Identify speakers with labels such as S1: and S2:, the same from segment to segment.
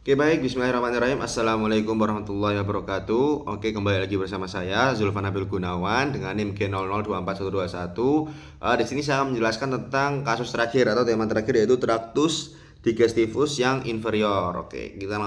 S1: Oke baik, bismillahirrahmanirrahim. Assalamualaikum warahmatullahi wabarakatuh. Oke, kembali lagi bersama saya Zulfan Nabil Gunawan dengan NIM G00242121. Di sini saya menjelaskan tentang kasus terakhir atau tema terakhir yaitu Tractus digestivus yang inferior. Oke, kita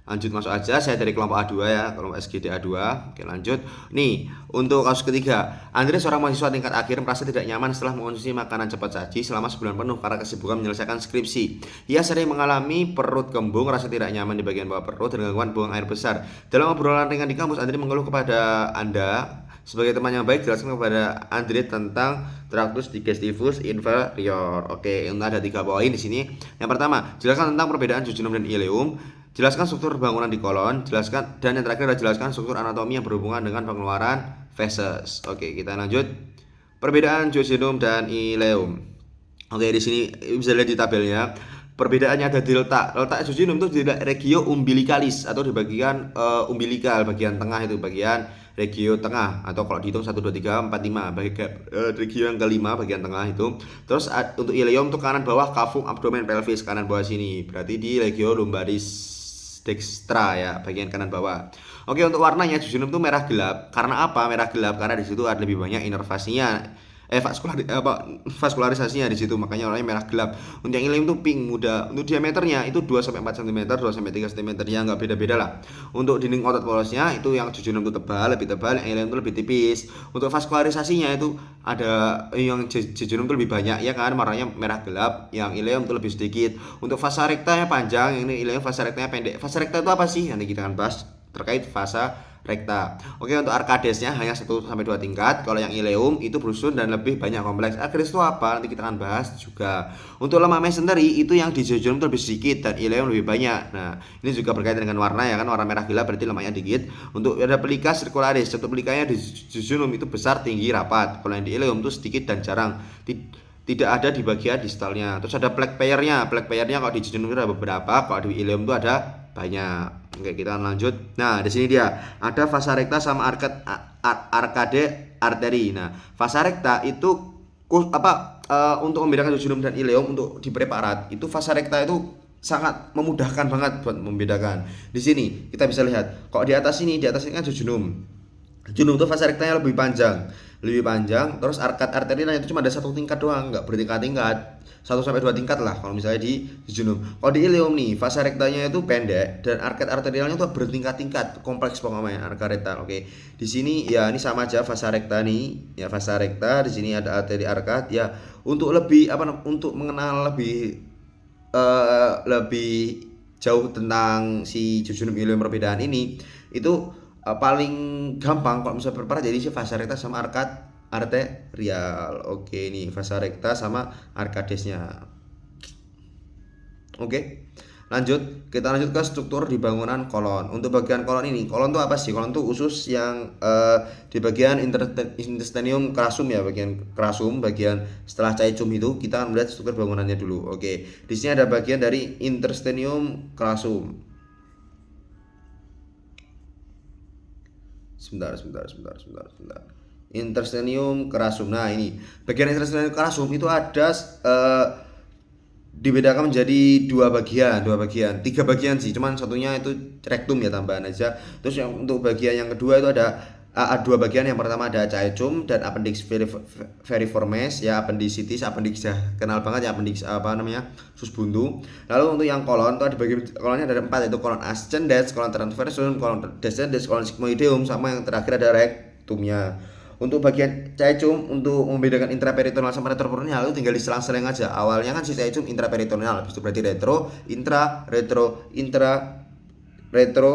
S1: lanjut masuk aja. Saya dari kelompok A2 ya, kelompok SGD A2. Oke, lanjut. Nih, untuk kasus ketiga, Andre seorang mahasiswa tingkat akhir merasa tidak nyaman setelah mengonsumsi makanan cepat saji selama sebulan penuh karena kesibukan menyelesaikan skripsi. Ia sering mengalami perut kembung, rasa tidak nyaman di bagian bawah perut, dan gangguan buang air besar. Dalam obrolan ringan di kampus, Andre mengeluh kepada Anda sebagai teman yang baik, jelaskan kepada Andre tentang Tractus digestivus inferior. Oke, ada 3 poin di sini. Yang pertama, jelaskan tentang perbedaan jejunum dan ileum. Jelaskan struktur bangunan di kolon. Jelaskan, dan yang terakhir adalah jelaskan struktur anatomi yang berhubungan dengan pengeluaran feses. Oke, kita lanjut. Perbedaan jejunum dan ileum. Oke, di sini bisa lihat di tabelnya. Perbedaannya ada di letak jejunum itu di regio umbilicalis atau di bagian umbilikal, bagian tengah itu, bagian regio tengah, atau kalau dihitung 1 2 3 4 5 regio yang kelima bagian tengah itu. Terus untuk ileum itu kanan bawah, cavum, abdomen, pelvis kanan bawah sini. Berarti di regio lumbaris dextra ya, bagian kanan bawah. Oke, untuk warnanya jejunum itu merah gelap. Karena apa? Merah gelap karena di situ ada lebih banyak inervasinya. Vaskularisasinya di situ, makanya warnanya merah gelap. Untuk yang ileum itu pink muda. Untuk diameternya itu 2 sampai 4 cm, 2 sampai 3 cm ya, nggak beda-beda lah. Untuk dinding otot polosnya itu yang jejunum itu tebal, lebih tebal, yang ileum itu lebih tipis. Untuk vaskularisasinya itu ada yang jejunum itu lebih banyak ya kan, warnanya merah gelap, yang ileum itu lebih sedikit. Untuk vasa rectanya panjang, ini ileum vasa rectanya pendek. Vasa recta itu apa sih? Nanti kita akan bahas terkait vasa rekta. Oke, untuk arkadesnya hanya 1 sampai 2 tingkat. Kalau yang ileum itu brusun dan lebih banyak kompleks. Arkades itu apa? Nanti kita akan bahas juga. Untuk lemak mesentery itu yang di jejunum lebih sedikit dan ileum lebih banyak. Nah, ini juga berkaitan dengan warna ya kan, warna merah gelap berarti lemaknya dikit. Untuk ada pelika circularis, untuk pelikanya di jejunum itu besar, tinggi, rapat. Kalau yang di ileum itu sedikit dan jarang. Tidak ada di bagian distalnya. Terus ada plaque pair-nya. Plaque pair-nya kalau di jejunum itu ada beberapa, kalau di ileum itu ada banyak. Oke, kita lanjut. Nah, di sini dia ada vasa recta sama arkade arteri. Nah, vasa recta itu untuk membedakan jejunum dan ileum untuk di preparat itu vasa recta itu sangat memudahkan banget buat membedakan. Di sini kita bisa lihat, kok di atas ini kan jejunum. Jejunum itu vasa rectanya lebih panjang, terus arterinya itu cuma ada 1 tingkat doang, nggak bertingkat-tingkat, 1 sampai 2 tingkat lah kalau misalnya di jejunum. Kalau di ileum nih, vasa rectanya itu pendek dan arterialnya itu bertingkat-tingkat, kompleks pokoknya arka recta. Oke, di sini ya ini sama aja vasa recta nih, ya vasa recta, di sini ada arteri arkat ya. Untuk lebih untuk mengenal lebih jauh tentang si jejunum ileum perbedaan ini itu paling gampang kalau misalnya preparat jadi si vasa recta sama arterial. Oke, ini vasa recta sama arkadesnya. Oke, lanjut, kita lanjut ke struktur di bangunan kolon. Untuk bagian kolon ini, kolon tuh apa sih? Kolon tuh usus yang di bagian intestinium crasum ya, bagian crasum, bagian setelah caecum itu kita akan melihat struktur bangunannya dulu. Oke, di sini ada bagian dari intestinium crasum. Sebentar. Intestinium crasum. Nah, ini bagian intestinium crasum itu ada dibedakan menjadi dua bagian, 3 bagian sih, cuman satunya itu rektum ya, tambahan aja. Terus yang untuk bagian yang kedua itu ada 2 bagian. Yang pertama ada caecum dan appendix veriformes ya, appendicitis, appendix ya kenal banget ya, appendix sus buntu. Lalu untuk yang kolon itu ada bagian kolonnya ada 4, yaitu kolon ascendens, kolon transversum, kolon descendens, kolon sigmoideum, sama yang terakhir ada rektumnya. Untuk bagian caecum, untuk membedakan intraperitoneal sama retroperitoneal itu tinggal diselang-seling aja. Awalnya kan si caecum intraperitoneal, habis itu berarti retro, retro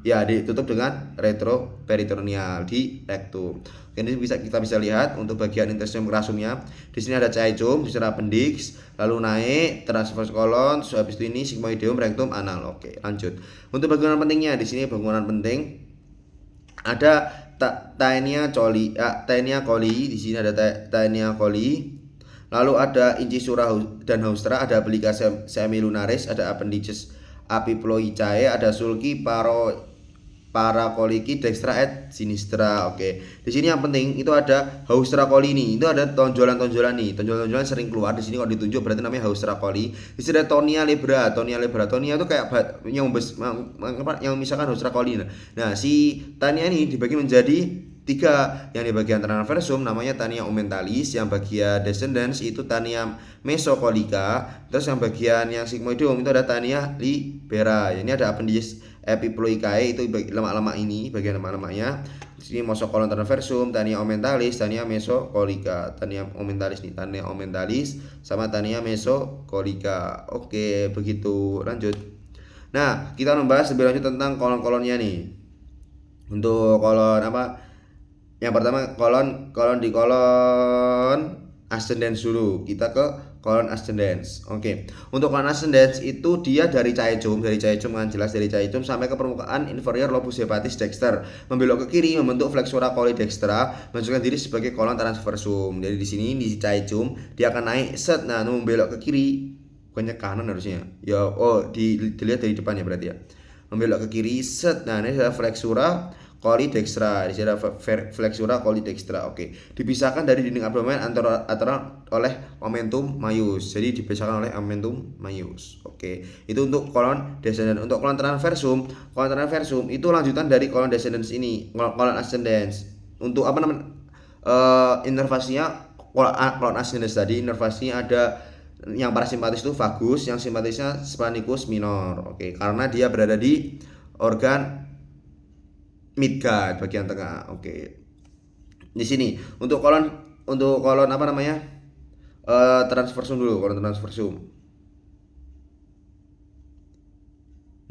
S1: ya, ditutup dengan retroperitoneal di rektum. Ini kita bisa lihat untuk bagian intestinium crasumnya. Di sini ada caecum, di sini appendix, lalu naik transverse colon, habis itu ini sigmoideum, rectum, anal. Oke, lanjut. Untuk bangunan pentingnya di sini, bangunan penting ada Taenia coli, di sini ada Taenia coli. Lalu ada incisura dan haustra, ada applica semilunaris, ada appendices apiploicae, ada sulci paracoliki dextra et sinistra. Oke. Di sini yang penting itu ada Haustra coli ini. Itu ada tonjolan-tonjolan nih. Tonjolan-tonjolan sering keluar di sini kalau ditunjuk berarti namanya Haustra coli. Di sini ada Tonia lebra. Tonia itu kayak yang misalkan Haustra coli. Nah, si Tania ini dibagi menjadi tiga. Yang di bagian transversum namanya Tania aumentalis, yang bagian descendens itu Tania mesocolica, terus yang bagian yang sigmoideum itu ada Tania libera. Ini ada appendices epiploicae, itu lemak-lemak ini, bagian lemak-lemaknya. Di sini mesocolon transversum, Tania aumentalis, Tania mesocolica. Tania aumentalis nih, Tania aumentalis sama Tania mesocolica. Oke, begitu. Lanjut. Nah, kita membahas lebih lanjut tentang kolon-kolonnya nih. Untuk kolon apa? Yang pertama kolon di kolon ascendens dulu. Kita ke kolon ascendens. Oke. Untuk kolon ascendens itu dia dari caecum kan jelas dari caecum sampai ke permukaan inferior lobus hepatis dexter, membelok ke kiri membentuk flexura coli dextra, menunjukkan diri sebagai kolon transversum. Jadi di sini di caecum dia akan naik set, nah membelok ke kiri, bukannya kanan harusnya. Ya, dilihat dari depannya berarti ya. Membelok ke kiri set. Nah, ini adalah flexura coli dextra. Di sini ada flexura coli dextra. Oke. Dipisahkan dari dinding abdomen antara oleh omentum maius. Jadi dipisahkan oleh omentum maius. Oke. Itu untuk kolon descendens. Untuk kolon transversum itu lanjutan dari kolon descendens ini, kolon ascendens. Untuk apa namanya? Inervasinya kolon ascendens tadi, inervasinya ada yang parasimpatis itu vagus, yang simpatisnya splanicus minor. Oke, karena dia berada di organ midgut bagian tengah. Oke. Di sini untuk kolon apa namanya? Transversum dulu, kolon transversum.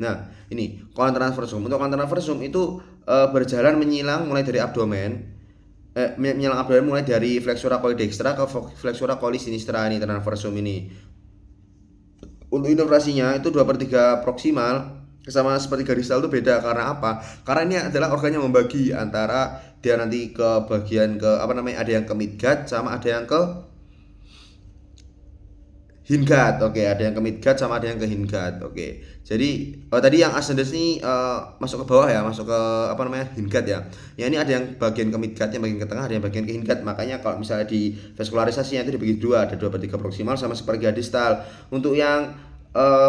S1: Nah, ini kolon transversum. Untuk kolon transversum itu berjalan menyilang mulai dari abdomen. Menyilang abdomen mulai dari flexura coli dextra ke flexura coli sinistra ini, transversum ini. Untuk inervasinya itu 2/3 proksimal, sama seperti distal itu beda. Karena apa? Karena ini adalah organ yang membagi antara dia nanti ke bagian ke apa namanya, ada yang ke midgut sama ada yang ke hindgut. Oke, ada yang ke midgut sama ada yang ke hindgut. Oke. Jadi tadi yang ascendens ini masuk ke bawah ya, masuk ke apa namanya, hindgut ya. Ya ini ada yang bagian ke midgut, yang bagian ke tengah, ada yang bagian ke hindgut. Makanya kalau misalnya di vaskularisasinya itu dibagi dua, ada 2/3 proksimal sama 1/3 distal. Untuk yang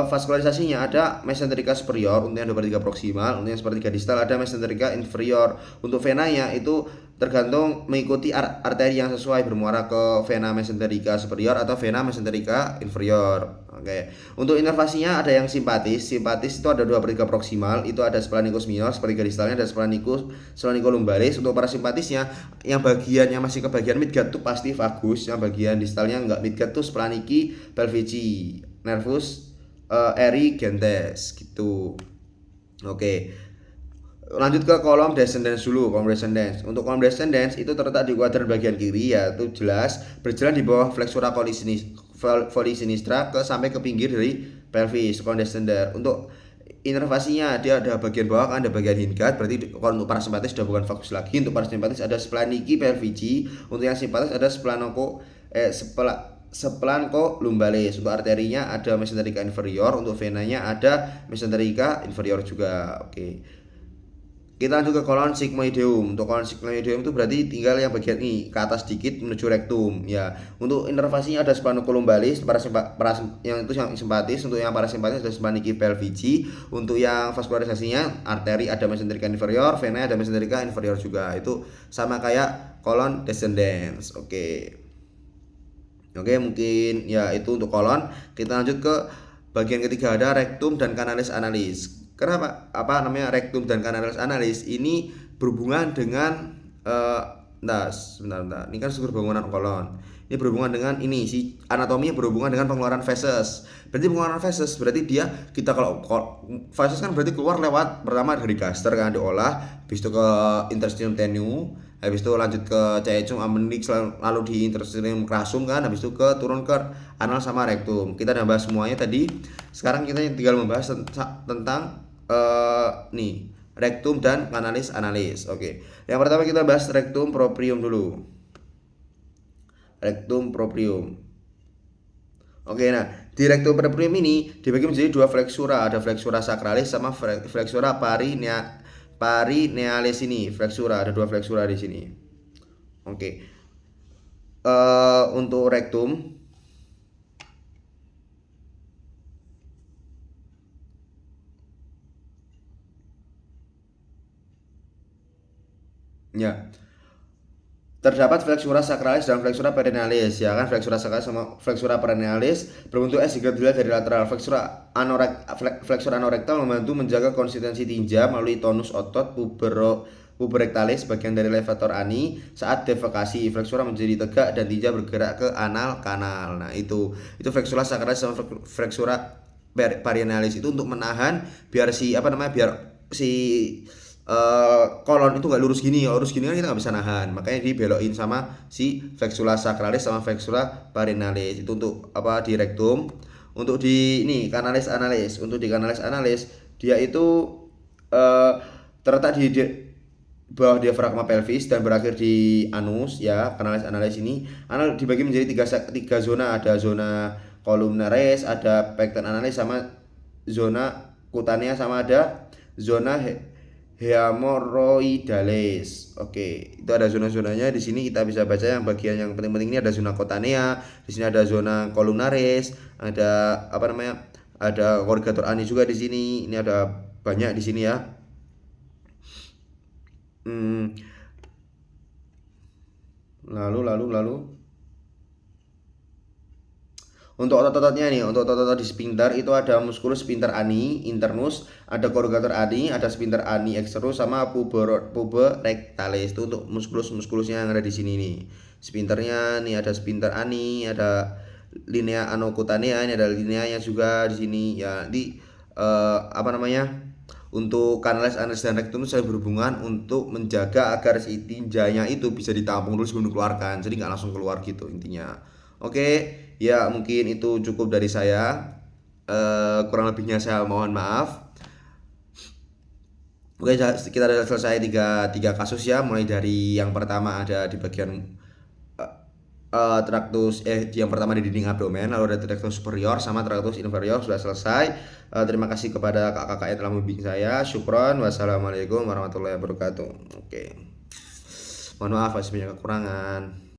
S1: vaskularisasinya ada mesenterika superior untuk yang 2/3 proksimal, untuk yang 1/3 distal ada mesenterika inferior. Untuk venanya itu tergantung mengikuti arteri yang sesuai, bermuara ke vena mesenterika superior atau vena mesenterika inferior. Oke. Untuk inervasinya ada yang simpatis itu ada 2/3 proksimal, itu ada splanicus minor, 1/3 distalnya ada splanicolumbalis. Untuk parasimpatisnya yang bagian yang masih ke bagian midgut itu pasti vagus, yang bagian distalnya enggak midgut tuh splaniki pelvici, nervus erigentes gitu. Oke. Lanjut ke kolom descendens dulu, kolom descendens. Untuk kolom descendens itu terletak di kuadran bagian kiri, yaitu jelas berjalan di bawah flexura coli sinistra sampai ke pinggir dari pelvis, kolom descendens. Untuk inervasinya dia ada bagian bawah kan, ada bagian hindgut, berarti kalau untuk parasimpatis sudah bukan vagus lagi. Untuk parasimpatis ada splaniki pelvici, untuk yang simpatis ada splancolumbalis. Untuk arterinya ada mesenterika inferior, untuk venanya ada mesenterika inferior juga. Oke. Kita lanjut ke kolon sigmoideum. Untuk kolon sigmoideum itu berarti tinggal yang bagian ini ke atas sedikit menuju rektum ya. Untuk inervasinya ada splanocolumbalis, yang itu yang simpatis. Untuk yang parasimpatis ada splaniki pelvici. Untuk yang vaskularisasinya arteri ada mesenterika inferior, vena ada mesenterika inferior juga. Itu sama kayak kolon descendens. Oke, mungkin ya itu untuk kolon. Kita lanjut ke bagian ketiga, ada rektum dan kanalis analis. Kenapa rektum dan kanalis analis ini berhubungan dengan sebentar. Ini kan sumber bangunan kolon. Ini berhubungan dengan ini, si anatominya berhubungan dengan pengeluaran feses. Berarti kita kalau feses kan berarti keluar lewat pertama dari gaster kan, diolah, habis itu ke interstitium tenue, habis itu lanjut ke caecum appendix, lalu di interstitium crassum kan, habis itu turun ke anal sama rektum. Kita udah bahas semuanya tadi. Sekarang kita tinggal membahas tentang rektum dan kanalis analis. Oke. Yang pertama kita bahas rektum proprium dulu. Rektum proprium. Oke, nah di rektum proprium ini dibagi menjadi dua flexura, ada flexura sacralis sama flexura perinealis ini, flexura, ada 2 flexura di sini. Oke. Untuk rektum ya. Terdapat flexura sacralis dan flexura perennialis, ya kan? Flexura sacralis sama flexura perennialis berbentuk S jika dilihat dari lateral. Flexura anorektal membantu menjaga konsistensi tinja melalui tonus otot puberektalis bagian dari levator ani saat defekasi. Flexura menjadi tegak dan tinja bergerak ke anal kanal. Nah, itu flexura sacralis sama flexura perennialis itu untuk menahan biar si kolon itu nggak lurus gini kan kita nggak bisa nahan, makanya dibelokin sama si flexura sacralis sama flexura perennialis itu untuk di rektum. Untuk di ini canalis analis, untuk di canalis analis dia itu terletak di bawah diafragma pelvis dan berakhir di anus, ya. Canalis analis ini dibagi menjadi tiga zona, ada zona columnaris, ada pecten analis, sama zona cutanea, sama ada zona hemorrhoidalis. Oke, itu ada zona-zonanya di sini, kita bisa baca yang bagian yang penting-penting ini. Ada zona cutanea, di sini ada zona columnaris, ada ada corrugator ani juga di sini. Ini ada banyak di sini, ya. Lalu untuk otot-ototnya nih, untuk otot-otot di sphincter itu ada musculus sphincter ani internus, ada corrugator ani, ada sphincter ani externus, sama puberectalis. Itu untuk muskulus-muskulusnya yang ada di sini nih. Sphincternya nih ada sphincter ani, ada linea anocutanea, ini ada lineanya juga di sini, ya. Nanti untuk canalis analis dan rektum saling berhubungan untuk menjaga agar si tinjanya itu bisa ditampung dulu sebelum dikeluarkan, jadi nggak langsung keluar gitu intinya. Oke, ya mungkin itu cukup dari saya. Kurang lebihnya saya mohon maaf. Oke, kita sudah selesai tiga kasus, ya. Mulai dari yang pertama ada di bagian yang pertama di dinding abdomen, lalu ada traktus superior sama traktus inferior, sudah selesai. Terima kasih kepada kakak-kakak yang telah membimbing saya. Syukron. Wassalamualaikum warahmatullahi wabarakatuh. Oke. Mohon maaf apabila banyak kekurangan.